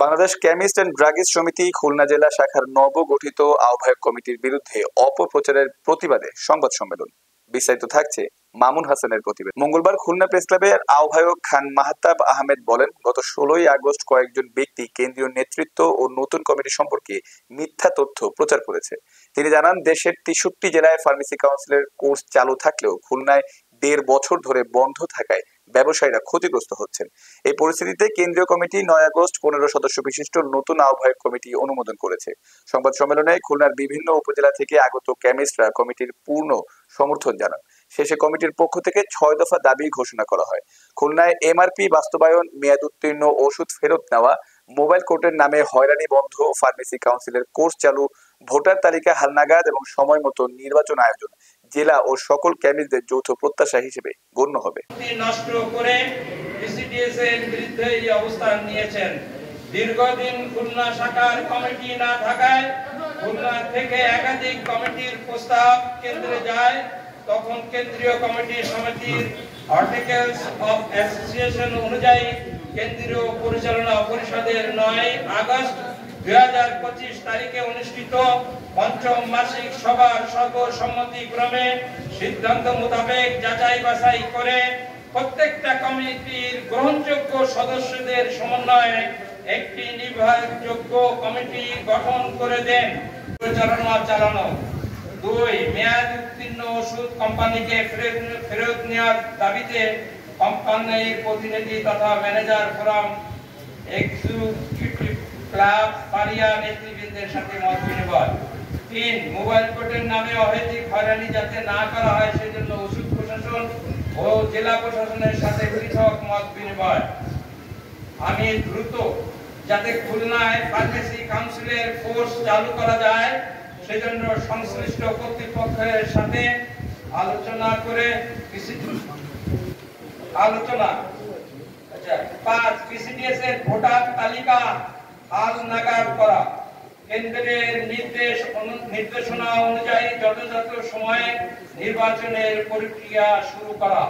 Bangladesh chemist and druggist সমিতি খুলনা জেলা শাখার নবগঠিত আহ্বায়ক কমিটির বিরুদ্ধে অপপ্রচারের প্রতিবাদে সংবাদ সম্মেলন। বিস্তারিত থাকছে মামুন হাসানের প্রতিবেদন। মঙ্গলবার খুলনা প্রেস ক্লাবের আহ্বায়ক খান মাহতাব আহমেদ বলেন, গত 16 আগস্ট কয়েকজন ব্যক্তি কেন্দ্রীয় নেতৃত্ব ও নতুন কমিটি সম্পর্কে মিথ্যা তথ্য প্রচার করেছে। তিনি জানান, দেশের 63 জেলায় ফার্মেসি কাউন্সিলের কোর্স চালু থাকলেও খুলনায় 1.5 বছর ধরে বন্ধ থাকায় ব্যবসায়ীরা ক্ষতিগ্রস্ত হচ্ছেন। এই পরিস্থিতিতে কেন্দ্রীয় কমিটি 9 আগস্ট 15 সদস্য বিশিষ্ট নতুন আহ্বায়ক কমিটি অনুমোদন করেছে। সংবাদ সম্মেলনে খুলনার বিভিন্ন উপজেলা থেকে আগত কেমিস্টরা কমিটির পূর্ণ সমর্থন জানান। শেষে কমিটির পক্ষ থেকে 6 দফা দাবি ঘোষণা করা হয়। খুলনায় এমআরপি বাস্তবায়ন, মেয়াদ উত্তীর্ণ ওষুধ ফেরত নেওয়া, মোবাইল কোর্টের নামে হয়রানি বন্ধ, ফার্মেসি কাউন্সিলের কোর্স চালু, ভোটার তালিকা হালনাগাদ এবং সময় মতো নির্বাচন আয়োজন জেলা ও সকল কেমিস্টদের যৌথ প্রত্যাশা হিসেবে গণ্য হবে। নষ্ট করে পিসিডিএস এর বিরুদ্ধে এই অবস্থান নিয়েছেন। দীর্ঘদিন খুলনা শাখার কমিটি না থাকায় খুলনা থেকে একাধিক কমিটির প্রস্তাব কেন্দ্রে যায়। তখন কেন্দ্রীয় কমিটি সমিতির আর্টিকেলস অফ অ্যাসোসিয়েশন অনুযায়ী কেন্দ্রীয় পরিচালনা পরিষদের 9 আগস্ট 2025 তারিখে অনুষ্ঠিত পঞ্চম মাসিক সভার সর্বসম্মতিক্রমে সিদ্ধান্ত মোতাবেক যাচাই বাছাই করে প্রত্যেকটা কমিটির গ্রহণযোগ্য সদস্যদের সমন্বয়ে একটি নির্ভরযোগ্য কমিটি গঠন করে দেন। পরিচালনা চালানো। 2 মেয়াদ উত্তীর্ণ ওষুধ কোম্পানিকে ফেরত নেওয়ার দাবিতে কোম্পানির প্রতিনিধি তথা ম্যানেজার ফোরাম এক্সিকিউটিভ ক্লাব পারিয়া নেতৃবৃন্দের সাথে মত বিনিময়। 3 মোবাইল কোর্টের নামে অহেতুক হয়রানি যাতে না করা হয় সেজন্য ওষুধ প্রশাসন ও জেলা প্রশাসনের সাথে পৃথক মত বিনিময়। আমি দ্রুত যাতে খুলনায় ফার্মেসি কাউন্সিলের কোর্স চালু করা যায় সেজন্য সংশ্লিষ্ট কর্তৃপক্ষের সাথে আলোচনা করে 5 পিসিডিএস এর ভোটার তালিকা হালনাগাদ করা, কেন্দ্রের নির্দেশনা অনুযায়ী যথাযথ সময়ে নির্বাচনের প্রক্রিয়া শুরু করা।